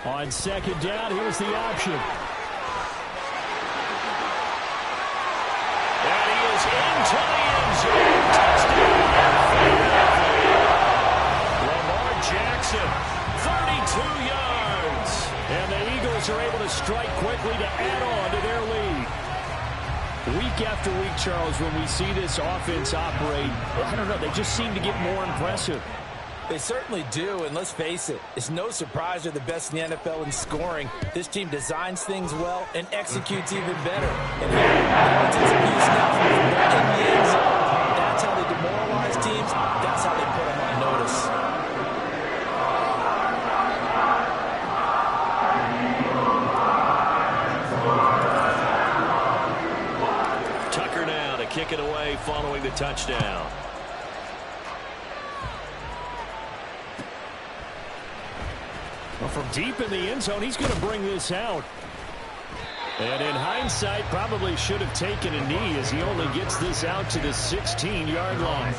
On second down, here's the option. And he is into the end zone. Touchdown, Philadelphia. Lamar Jackson, 32 yards. And the Eagles are able to strike quickly to add on to their lead. Week after week, Charles, when we see this offense operate, I don't know, they just seem to get more impressive. They certainly do, and let's face it, it's no surprise they're the best in the NFL in scoring. This team designs things well and executes even better. And here, it's execution now from in the end zone. That's how they demoralize teams. That's how they put them on notice. Tucker now to kick it away following the touchdown. Well, from deep in the end zone, he's going to bring this out. And in hindsight, probably should have taken a knee as he only gets this out to the 16-yard line.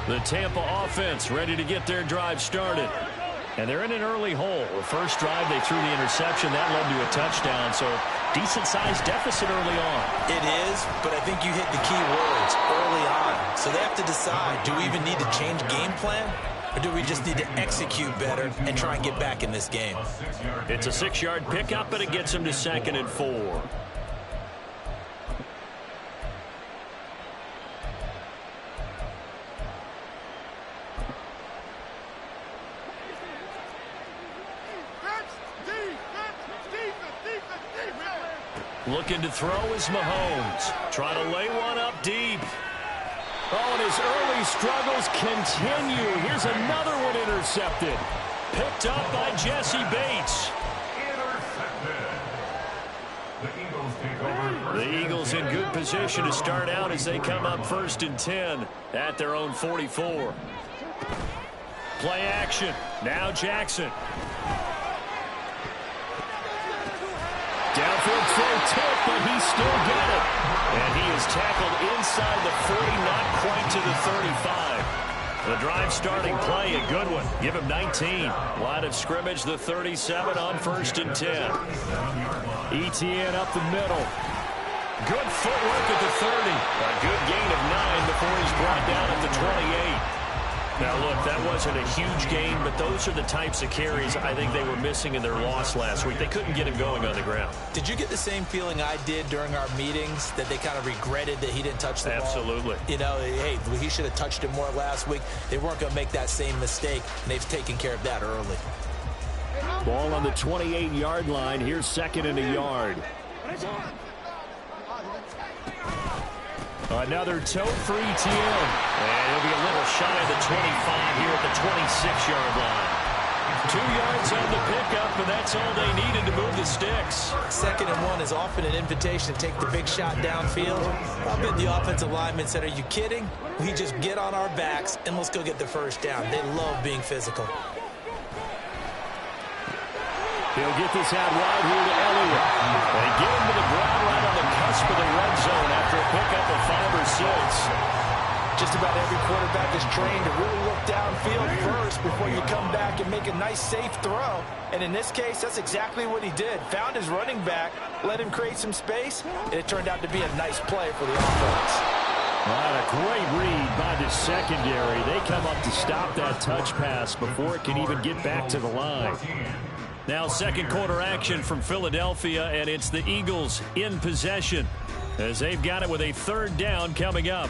The Tampa offense ready to get their drive started. And they're in an early hole. The first drive, they threw the interception. That led to a touchdown, so decent-sized deficit early on. It is, but I think you hit the key words early on. So they have to decide, do we even need to change game plan? Or do we just need to execute better and try and get back in this game? It's a 6-yard pickup, but it gets him to 2nd and 4. Looking to throw is Mahomes. Try to lay one up deep. Oh, and his early struggles continue. Here's another one intercepted. Picked up by Jesse Bates. The Eagles in good position to start out as they come up 1st and 10 at their own 44. Play action. Now Jackson. Downfield throw tip, but he still got it. And he is tackled inside the 40, not quite to the 35. The drive starting play, a good one. Give him 19. Line of scrimmage, the 37 on 1st and 10. ETN up the middle. Good footwork at the 30. A good gain of 9 before he's brought down at the 28. Now, look, that wasn't a huge gain, but those are the types of carries I think they were missing in their loss last week. They couldn't get him going on the ground. Did you get the same feeling I did during our meetings, that they kind of regretted that he didn't touch the ball? Absolutely. You know, hey, he should have touched it more last week. They weren't going to make that same mistake, and they've taken care of that early. Ball on the 28-yard line. Here's 2nd and a yard. Another toe for ETN. And he'll be a little shy of the 25 here at the 26-yard line. 2 yards on the pickup, and that's all they needed to move the sticks. 2nd and 1 is often an invitation to take the big shot downfield. I bet the offensive linemen said, are you kidding? We just get on our backs, and let's go get the first down. They love being physical. He'll get this out wide here to Elliott. They get him to the ground right on the cusp of the red zone after a pickup of 5 or 6. Just about every quarterback is trained to really look downfield first before you come back and make a nice, safe throw. And in this case, that's exactly what he did. Found his running back, let him create some space, and it turned out to be a nice play for the offense. Well, a great read by the secondary. They come up to stop that touch pass before it can even get back to the line. Now 2nd quarter action from Philadelphia, and it's the Eagles in possession as they've got it with a 3rd down coming up.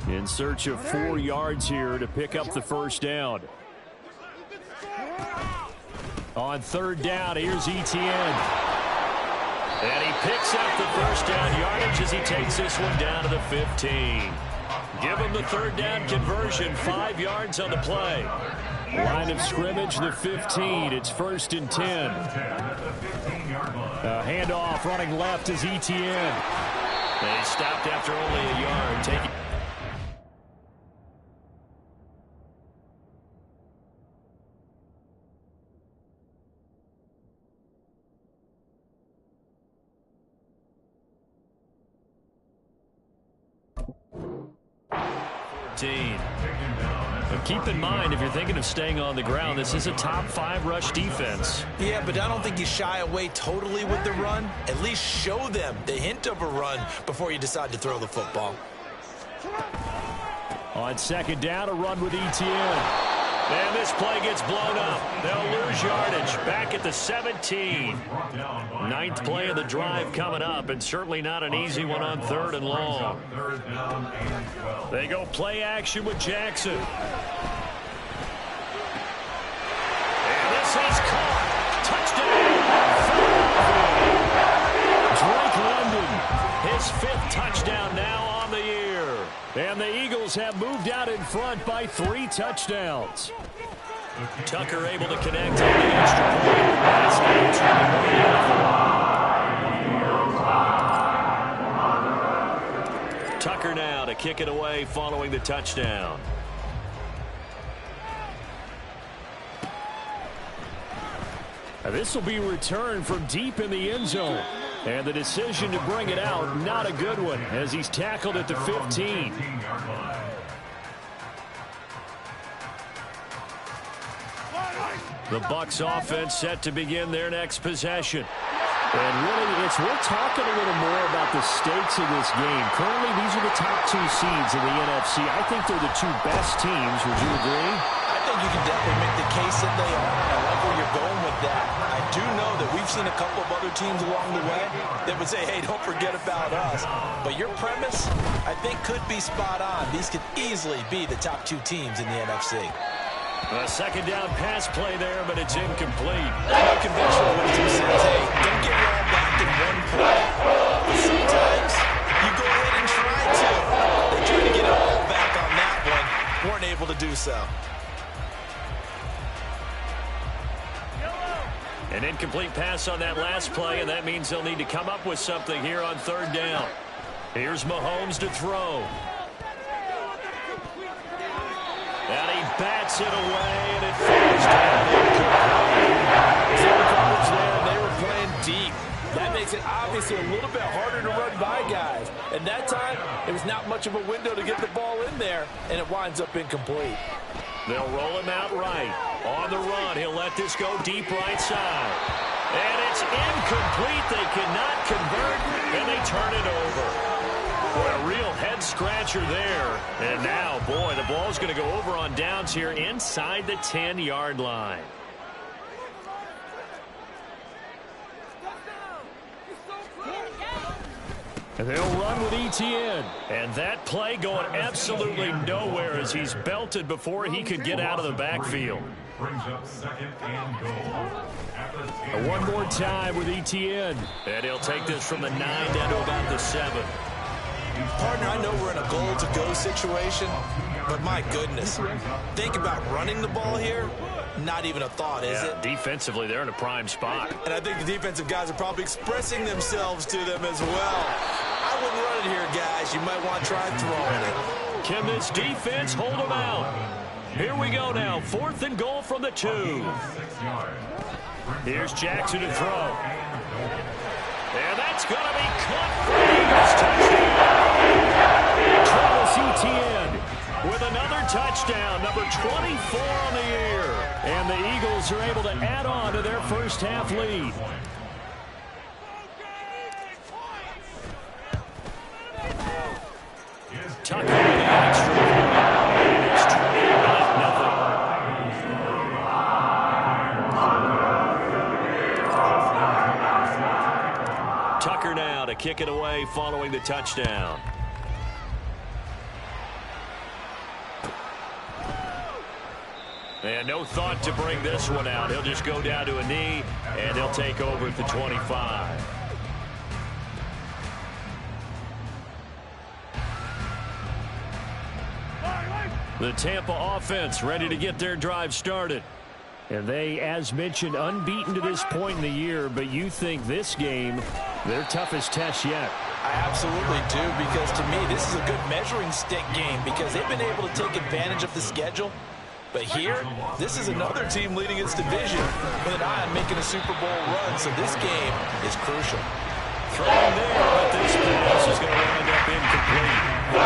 In search of 4 yards here to pick up the 1st down. On 3rd down, here's ETN. And he picks up the 1st down yardage as he takes this one down to the 15. Give him the 3rd down conversion, 5 yards on the play. Line of scrimmage, the 15. It's 1st and 10. Handoff running left is ETN. They stopped after only a yard. Taking 15. But keep in mind, if you're thinking of staying on the ground, this is a top 5 rush defense. Yeah, but I don't think you shy away totally with the run. At least show them the hint of a run before you decide to throw the football. On second down, a run with Etienne. And this play gets blown up. They'll lose yardage. Back at the 17. 9th play of the drive coming up, and certainly not an easy one on 3rd and long. They go play action with Jackson. And this is caught. Touchdown. Drake London, his 5th touchdown now on the year. And the Eagles have moved out in front by 3 touchdowns. Tucker able to connect on the extra point. Tucker now to kick it away following the touchdown. This will be returned from deep in the end zone. And the decision to bring it out, not a good one, as he's tackled at the 15. The Bucs offense set to begin their next possession. And really, we're talking a little more about the stakes of this game. Currently, these are the top 2 seeds in the NFC. I think they're the 2 best teams. Would you agree? I think you can definitely make the case that they are. I like where you're going with that. I do know that we've seen a couple of other teams along the way that would say, hey, don't forget about us. But your premise, I think, could be spot on. These could easily be the top 2 teams in the NFC. A second down pass play there, but it's incomplete. No conventional wisdom says, hey, don't get it all back in one play. But sometimes you go ahead and try to. They tried to get it all back on that one. Weren't able to do so. An incomplete pass on that last play, and that means they'll need to come up with something here on 3rd down. Here's Mahomes to throw. And he bats it away, and it falls down. They were playing deep. That makes it obviously a little bit harder to run by guys. And that time, it was not much of a window to get the ball in there, and it winds up incomplete. They'll roll him out right. On the run, he'll let this go deep right side. And it's incomplete. They cannot convert, and they turn it over. Boy, a real head-scratcher there. And now, boy, the ball's going to go over on downs here inside the 10-yard line. And they'll run with Etienne. And that play going absolutely nowhere as he's belted before he could get out of the backfield. One more time with Etienne. And he'll take this from the 9 down to about the 7. Partner, I know we're in a goal-to-go situation, but my goodness, think about running the ball here. Not even a thought, is it? Defensively, they're in a prime spot. And I think the defensive guys are probably expressing themselves to them as well. I wouldn't run it here, guys. You might want to try throwing it. Can this defense hold them out? Here we go now. 4th and goal from the 2. Here's Jackson to throw. And that's going to be caught for the Eagles touchdown. Travis Etienne with another touchdown, number 24 on the year. And the Eagles are able to add on to their first half lead. Tucker with the extra point. It's 28-0. Tucker now to kick it away following the touchdown. And no thought to bring this one out. He'll just go down to a knee, and he'll take over at the 25. The Tampa offense ready to get their drive started. And they, as mentioned, unbeaten to this point in the year, but you think this game, their toughest test yet. I absolutely do, because to me, this is a good measuring stick game because they've been able to take advantage of the schedule. But here, this is another team leading its division with an eye on making a Super Bowl run, so this game is crucial. Throwing there, but this pass is going to wind up incomplete. We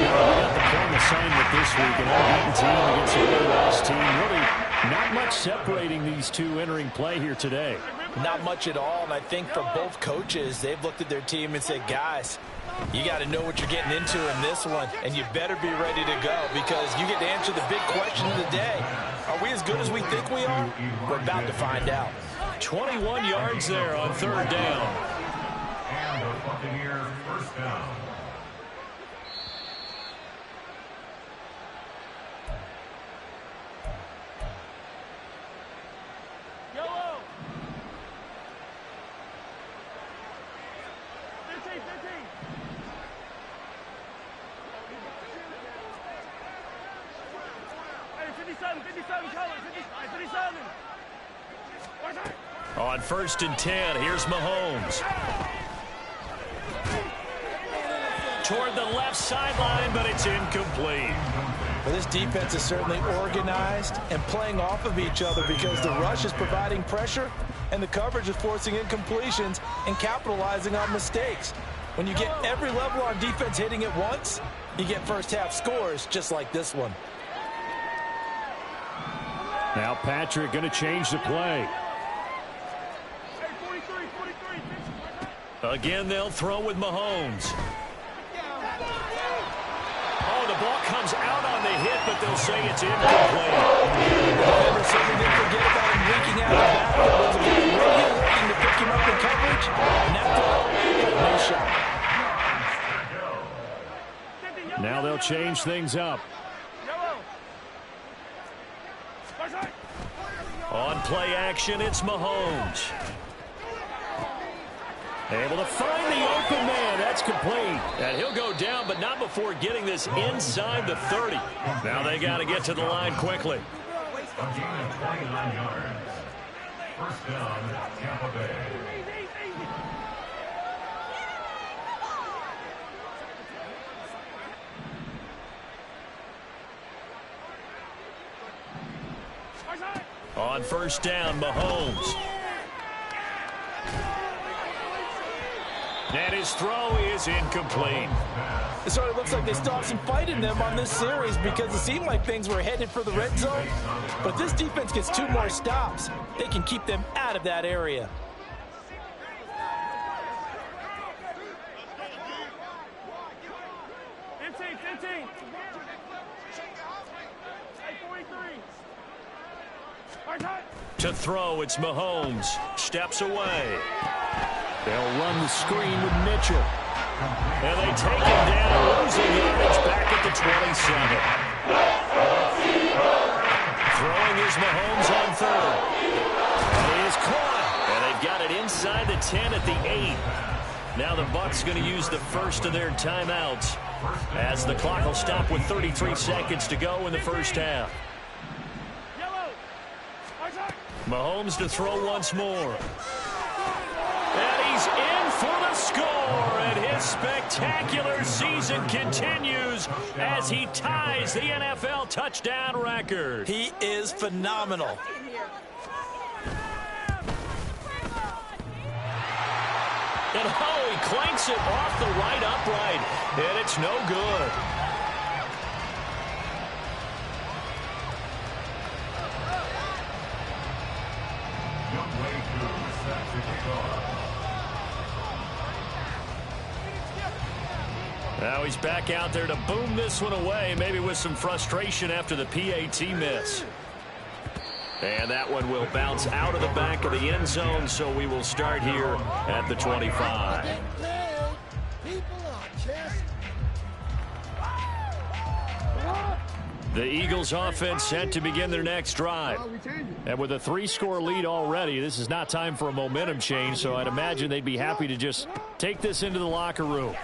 got the point of assignment this week, an unbeaten team against a one-loss team. Really not much separating these two entering play here today. Not much at all, and I think for both coaches, they've looked at their team and said, guys, you got to know what you're getting into in this one, and you better be ready to go because you get to answer the big question of the day. Are we as good as we think we are? We're about to find out. 21 yards there on third down. And the Buccaneers first down. On 1st and 10, here's Mahomes. Toward the left sideline, but it's incomplete. Well, this defense is certainly organized and playing off of each other because the rush is providing pressure and the coverage is forcing incompletions and capitalizing on mistakes. When you get every level on defense hitting at once, you get first-half scores just like this one. Now Patrick going to change the play. Again, they'll throw with Mahomes. Oh, the ball comes out on the hit, but they'll say it's incomplete. The defender certainly didn't forget about him leaking out of the backfield. Was waiting to pick him up in coverage, and that throw, no shot. Now they'll change things up. On play action, it's Mahomes. Able to find the open man. That's complete. And he'll go down, but not before getting this inside the 30. Now they got to get to the line quickly. A gain of 29 yards. First down, Tampa Bay. On 1st down, Mahomes. And his throw is incomplete. It sort of looks like they still have some fight in them on this series because it seemed like things were headed for the red zone. But this defense gets 2 more stops. They can keep them out of that area. To throw, it's Mahomes. Steps away. They'll run the screen with Mitchell. And they take him down, losing yardage back at the 27. Throwing is Mahomes on 3rd. And he is caught. And they've got it inside the 10 at the 8. Now the Bucs going to use the first of their timeouts as the clock will stop with 33 seconds to go in the first half. Mahomes to throw once more. And he's in for the score, and his spectacular season continues as he ties the NFL touchdown record. He is phenomenal. And oh, he clanks it off the right upright, and it's no good. Now he's back out there to boom this one away, maybe with some frustration after the PAT miss. And that one will bounce out of the back of the end zone, so we will start here at the 25. The Eagles offense set to begin their next drive. And with a 3-score lead already, this is not time for a momentum change, so I'd imagine they'd be happy to just take this into the locker room.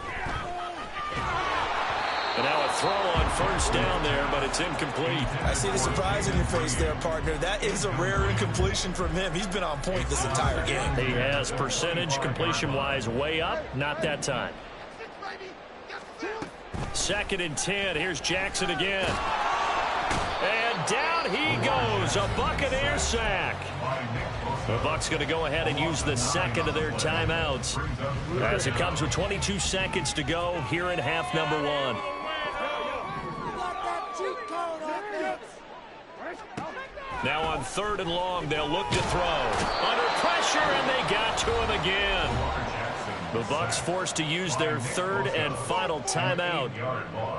And now a throw on 1st down there, but it's incomplete. I see the surprise in your face there, partner. That is a rare incompletion from him. He's been on point this entire game. He has percentage completion-wise way up. Not that time. 2nd and 10. Here's Jackson again. And down he goes. A Buccaneer sack. The Bucs going to go ahead and use the second of their timeouts as it comes with 22 seconds to go here in half number 1. Now on 3rd and long, they'll look to throw. Under pressure, and they got to him again. The Bucs forced to use their 3rd and final timeout.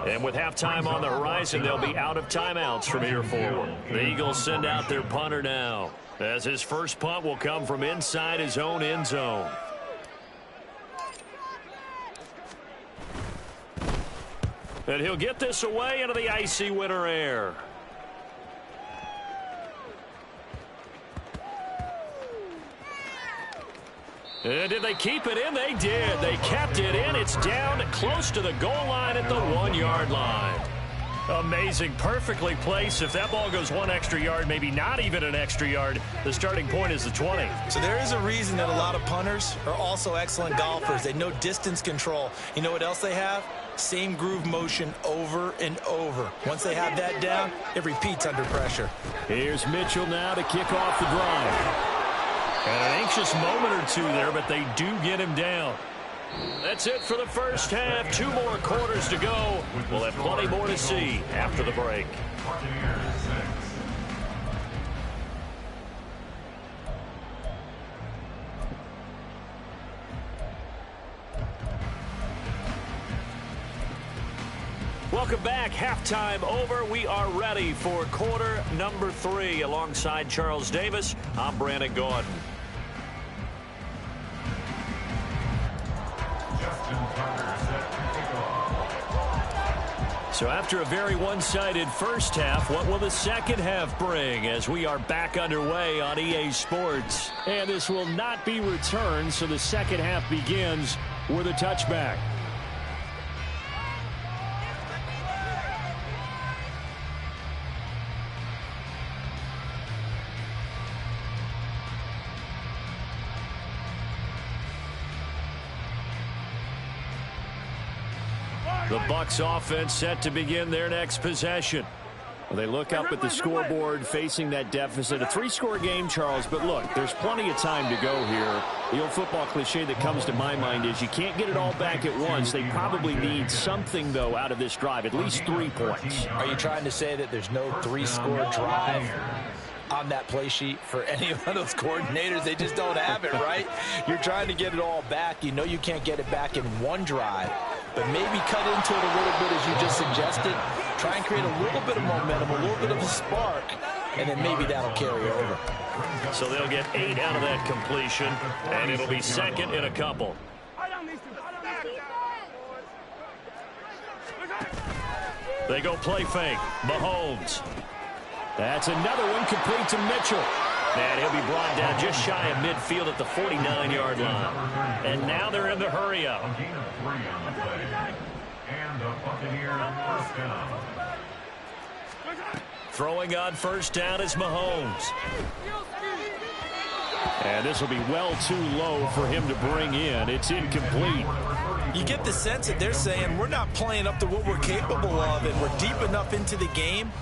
And with halftime on the horizon, they'll be out of timeouts from here forward. The Eagles send out their punter now, as his first punt will come from inside his own end zone. And he'll get this away into the icy winter air. And did they keep it in? They did. They kept it in. It's down close to the goal line at the 1-yard line. Amazing. Perfectly placed. If that ball goes 1 extra yard, maybe not even an extra yard, the starting point is the 20. So there is a reason that a lot of punters are also excellent golfers. They know distance control. You know what else they have? Same groove motion over and over. Once they have that down, it repeats under pressure. Here's Mitchell now to kick off the drive. And an anxious moment or two there, but they do get him down. That's it for the first half. 2 more quarters to go. We'll have plenty more to see after the break. Welcome back. Halftime over. We are ready for quarter number 3. Alongside Charles Davis, I'm Brandon Gaudin. So after a very one-sided first half, what will the second half bring as we are back underway on EA Sports? And this will not be returned, so the second half begins with a touchback. The Bucs offense set to begin their next possession. Well, they look up at the scoreboard facing that deficit. A 3-score game, Charles, but look, there's plenty of time to go here. The old football cliche that comes to my mind is you can't get it all back at once. They probably need something, though, out of this drive, at least 3 points. Are you trying to say that there's no 3-score drive on that play sheet for any one of those coordinators? They just don't have it, right? You're trying to get it all back. You know you can't get it back in one drive, but maybe cut into it a little bit as you just suggested. Try and create a little bit of momentum, a little bit of a spark, and then maybe that'll carry over. So they'll get 8 out of that completion, and it'll be second in a couple. They go play fake. Mahomes. That's another one complete to Mitchell. And he'll be brought down just shy of midfield at the 49-yard line. And now they're in the hurry-up. Throwing on first down is Mahomes. And this will be well too low for him to bring in. It's incomplete. You get the sense that they're saying we're not playing up to what we're capable of, and we're deep enough into the game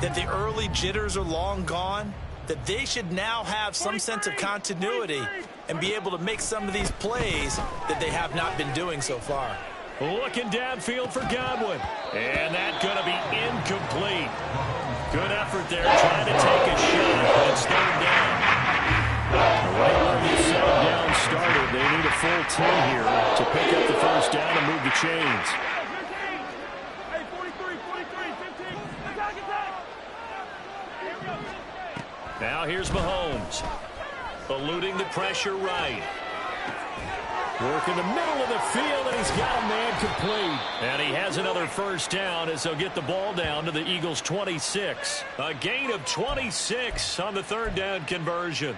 that the early jitters are long gone, that they should now have some sense of continuity and be able to make some of these plays that they have not been doing so far. Looking downfield for Godwin. And that's going to be incomplete. Good effort there trying to take a shot, but it's 3rd down. Right where the second down started, they need a full 10 here to pick up the first down and move the chains. Now here's Mahomes. Eluding the pressure right. Work in the middle of the field, and he's got a man complete. And he has another first down as they'll get the ball down to the Eagles' 26. A gain of 26 on the 3rd down conversion.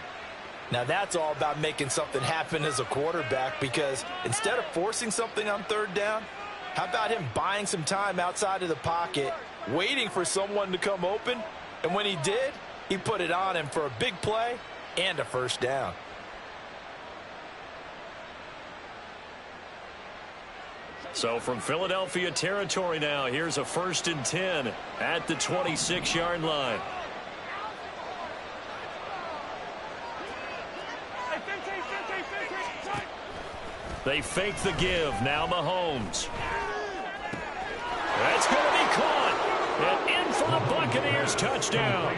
Now that's all about making something happen as a quarterback, because instead of forcing something on 3rd down, how about him buying some time outside of the pocket, waiting for someone to come open, and when he did, he put it on him for a big play and a first down. So from Philadelphia territory now, here's a 1st and 10 at the 26-yard line. They fake the give. Now Mahomes. That's going to be caught. And in for the Buccaneers touchdown.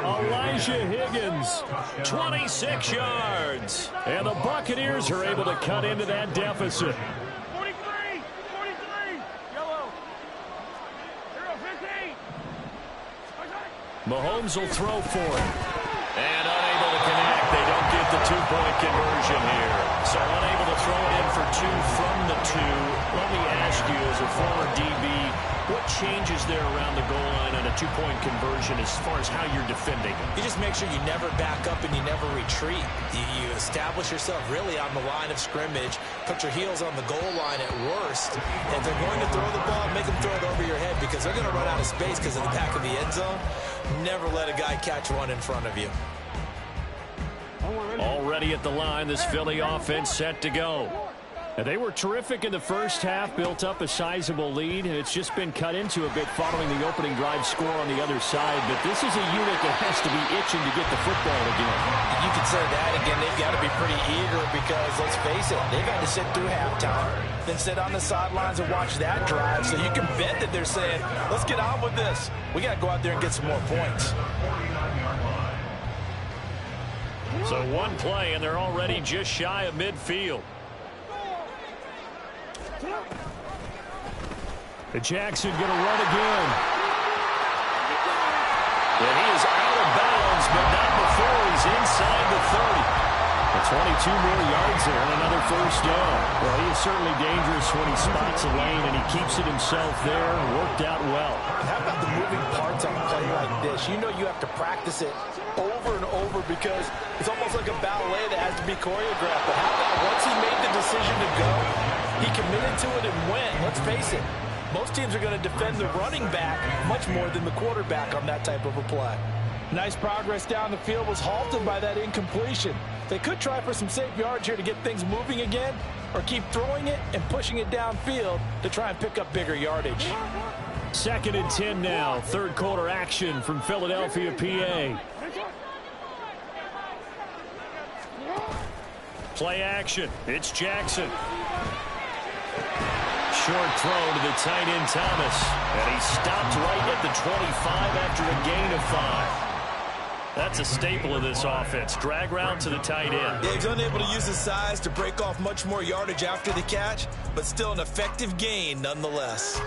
Elijah Higgins, 26 yards. And the Buccaneers are able to cut into that deficit. 43, yellow. 0-15. Mahomes will throw for it. And unable to connect. They don't get the two-point conversion here. So unable to throw it in for two from the two. Let me ask you, as a former DB, what changes there around the goal line on a two-point conversion as far as how you're defending? You just make sure you never back up and you never retreat. You establish yourself really on the line of scrimmage, put your heels on the goal line at worst. And if they're going to throw the ball, make them throw it over your head because they're going to run out of space because of the back of the end zone. Never let a guy catch one in front of you. Already at the line, this Philly offense set to go. And they were terrific in the first half, built up a sizable lead, and it's just been cut into a bit following the opening drive score on the other side. But this is a unit that has to be itching to get the football again. You could say that again. They've got to be pretty eager because, let's face it, they've had to sit through halftime, then sit on the sidelines and watch that drive. So you can bet that they're saying, let's get on with this. We got to go out there and get some more points. So one play, and they're already just shy of midfield. Jackson going to run again. And he is out of bounds, but not before he's inside the 30. 22 more yards there and another first down. Well, he is certainly dangerous when he spots a lane, and he keeps it himself there. Worked out well. How about the moving parts on a play like this? You know you have to practice it over and over because it's almost like a ballet that has to be choreographed. But how about once he made the decision to go, he committed to it and went. Let's face it, most teams are going to defend the running back much more than the quarterback on that type of a play. Nice progress down the field was halted by that incompletion. They could try for some safe yards here to get things moving again, or keep throwing it and pushing it downfield to try and pick up bigger yardage. 2nd and 10 now. Third quarter action from Philadelphia, PA. Play action. It's Jackson. Short throw to the tight end Thomas. And he stopped right at the 25 after a gain of 5. That's a staple of this offense. Drag route to the tight end. Yeah, he's unable to use his size to break off much more yardage after the catch, but still an effective gain nonetheless.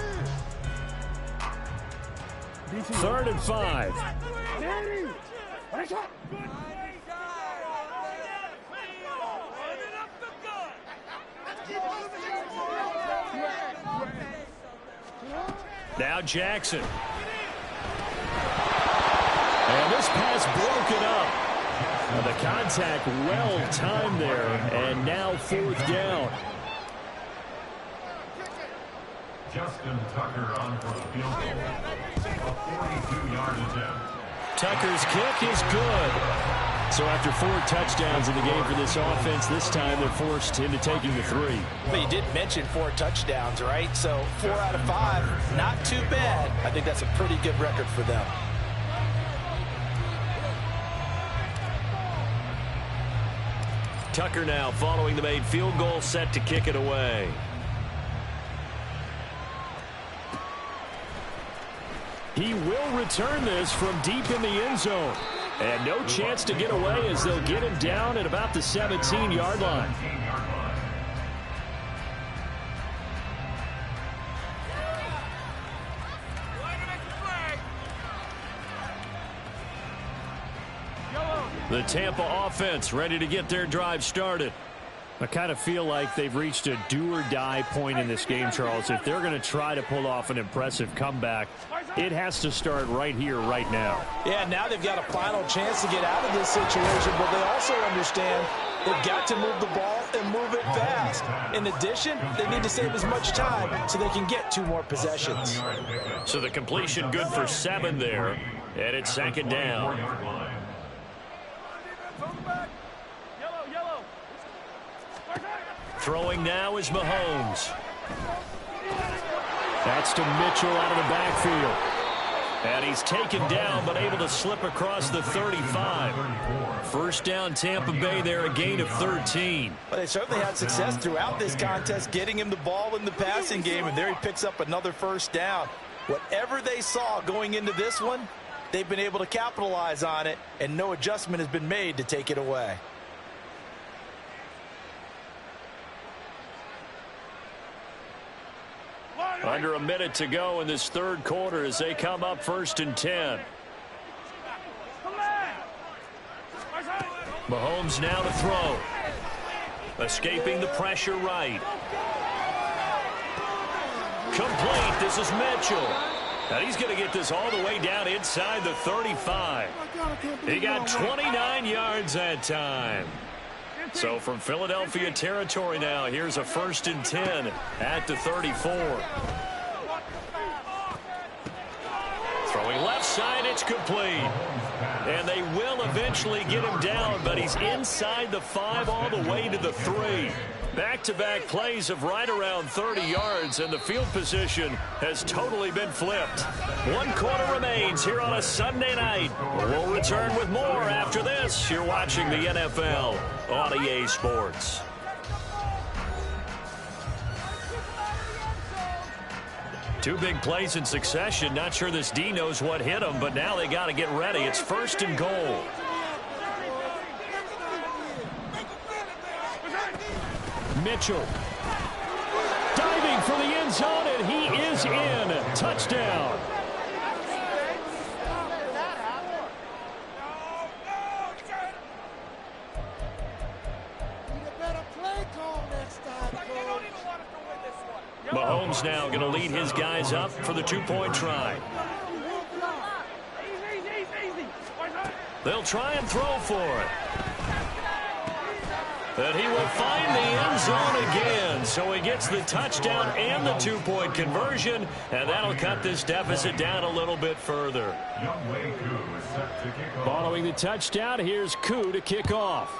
3rd and 5. Now Jackson. And this pass broken up. And the contact well timed there. And now 4th down. Justin Tucker on for the field goal. A 42-yard attempt. Tucker's kick is good. So after 4 touchdowns in the game for this offense, this time they're forced into taking the 3. But you did mention 4 touchdowns, right? So 4 out of 5, not too bad. I think that's a pretty good record for them. Tucker now following the made field goal, set to kick it away. He will return this from deep in the end zone. And no chance to get away as they'll get him down at about the 17-yard line. The Tampa offense ready to get their drive started. I kind of feel like they've reached a do-or-die point in this game, Charles. If they're going to try to pull off an impressive comeback, it has to start right here, right now. Yeah, now they've got a final chance to get out of this situation, but they also understand they've got to move the ball and move it fast. In addition, they need to save as much time so they can get 2 more possessions. So the completion good for 7 there, and it's 2nd down. Throwing now is Mahomes. That's to Mitchell out of the backfield. And he's taken down, but able to slip across the 35. First down, Tampa Bay there, a gain of 13. Well, they certainly had success throughout this contest, getting him the ball in the passing game, and there he picks up another first down. Whatever they saw going into this one, they've been able to capitalize on it, and no adjustment has been made to take it away. Under a minute to go in this third quarter as they come up 1st and 10. Mahomes now to throw. Escaping the pressure right. Complete. This is Mitchell. And he's going to get this all the way down inside the 35. He got 29 yards that time. So from Philadelphia territory now, here's a 1st and 10 at the 34. Throwing left side, it's complete. And they will eventually get him down, but he's inside the 5 all the way to the 3. Back-to-back plays of right around 30 yards, and the field position has totally been flipped. 1 quarter remains here on a Sunday night. We'll return with more after this. You're watching the NFL on EA Sports. Two big plays in succession. Not sure this D knows what hit him, but now they got to get ready. It's 1st and goal. Mitchell diving for the end zone, and he is in. Touchdown. Mahomes now going to lead his guys up for the 2-point try. They'll try and throw for it. And he will find the end zone again. So he gets the touchdown and the 2-point conversion. And that'll cut this deficit down a little bit further. Following the touchdown, here's Koo to kick off.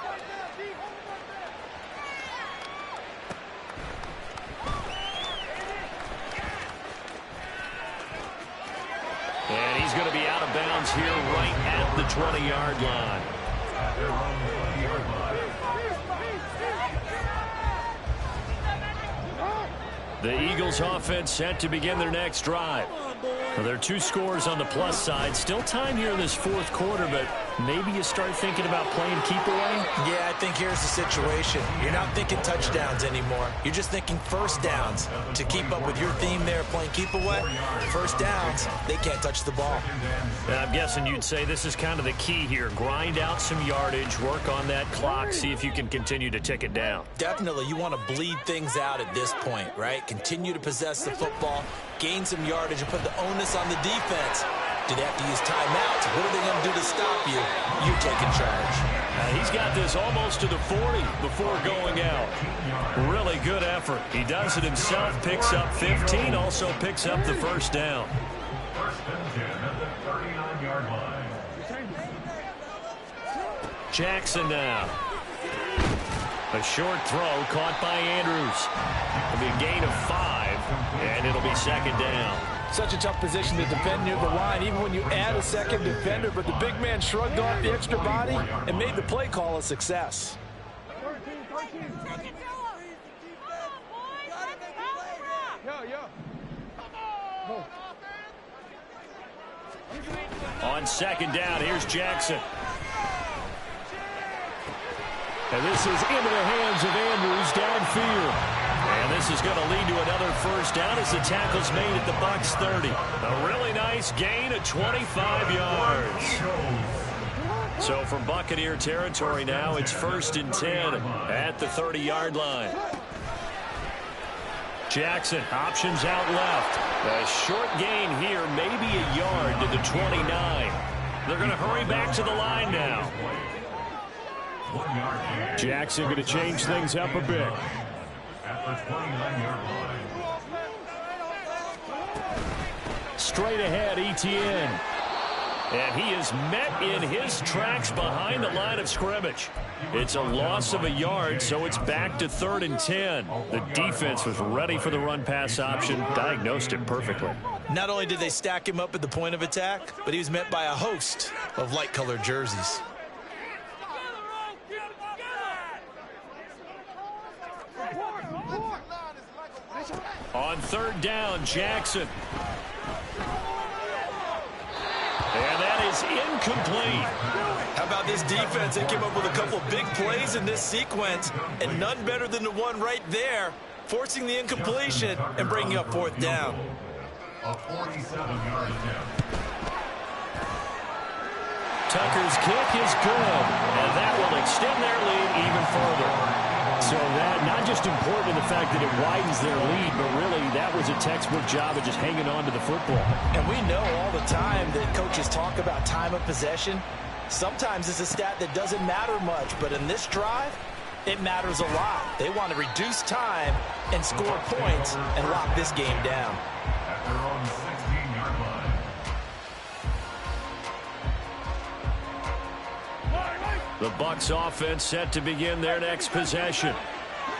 And he's going to be out of bounds here right at the 20-yard line. The Eagles offense set to begin their next drive. Well, there are 2 scores on the plus side. Still time here in this 4th quarter, but maybe you start thinking about playing keep away? Yeah, I think here's the situation. You're not thinking touchdowns anymore. You're just thinking first downs. To keep up with your theme there, playing keep away, first downs, they can't touch the ball. And I'm guessing you'd say this is kind of the key here. Grind out some yardage, work on that clock, see if you can continue to tick it down. Definitely, you want to bleed things out at this point, right? Continue to possess the football, gain some yardage, and put the onus on the defense. Do they have to use timeouts? What are they going to do to stop you? You're taking charge. He's got this almost to the 40 before going out. Really good effort. He does it himself, picks up 15, also picks up the first down. 1st and 10 at the 39-yard line. Jackson now. A short throw caught by Andrews. It'll be a gain of 5, and it'll be 2nd down. Such a tough position to defend near the line, even when you add a second defender, but the big man shrugged off the extra body and made the play call a success. On 2nd down, here's Jackson. And this is into the hands of Andrews downfield. And this is going to lead to another first down as the tackle's made at the Bucs 30. A really nice gain of 25 yards. So from Buccaneer territory now, it's 1st and 10 at the 30-yard line. Jackson, options out left. A short gain here, maybe a yard to the 29. They're going to hurry back to the line now. Jackson going to change things up a bit. At the 29-yard line. Straight ahead, Etienne. And he is met in his tracks behind the line of scrimmage. It's a loss of a yard, so it's back to 3rd and 10. The defense was ready for the run-pass option, diagnosed it perfectly. Not only did they stack him up at the point of attack, but he was met by a host of light-colored jerseys. On 3rd down, Jackson. is incomplete. How about this defense? They came up with a couple of big plays in this sequence, and none better than the one right there, forcing the incompletion and bringing up fourth down. A 47-yard attempt. Tucker's kick is good, and that will extend their lead even further. So that not just important in the fact that it widens their lead, but really that was a textbook job of just hanging on to the football. And we know all the time that coaches talk about time of possession. Sometimes it's a stat that doesn't matter much, but in this drive, it matters a lot. They want to reduce time and score points and lock this game down. At their own 16-yard line. The Bucs offense set to begin their next possession.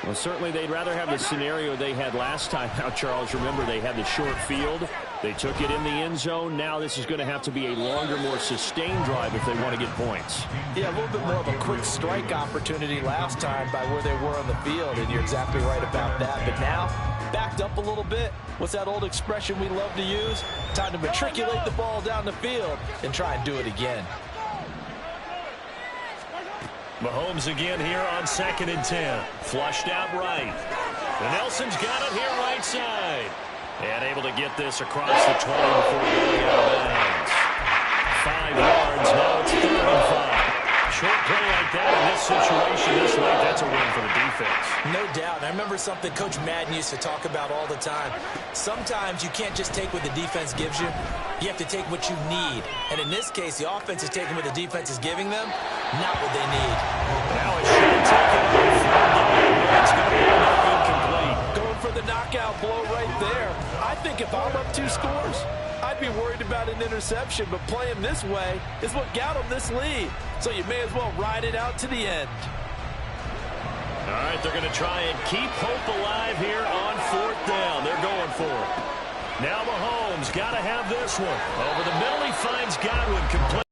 Well, certainly they'd rather have the scenario they had last time. Now, Charles, remember they had the short field. They took it in the end zone. Now this is going to have to be a longer, more sustained drive if they want to get points. Yeah, a little bit more of a quick strike opportunity last time by where they were on the field, and you're exactly right about that. But now, backed up a little bit. What's that old expression we love to use? Time to matriculate the ball down the field and try and do it again. Mahomes again here on 2nd and 10. Flushed out right. And Nelson's got it here right side. And able to get this across the 20 before going out of bounds. 5 yards, now it's 3rd and 5. Short play like that in this situation this late, that's a win for the defense. No doubt. I remember something Coach Madden used to talk about all the time. Sometimes you can't just take what the defense gives you. You have to take what you need. And in this case, the offense is taking what the defense is giving them, not what they need. Now it should take it off. It's going to be incomplete. Going for the knockout blow right there. I think if I'm up 2 scores, I'd be worried about an interception, but playing this way is what got them this lead. So you may as well ride it out to the end. All right, they're going to try and keep hope alive here on 4th down. They're going for it. Now Mahomes got to have this one. Over the middle, he finds Godwin complete.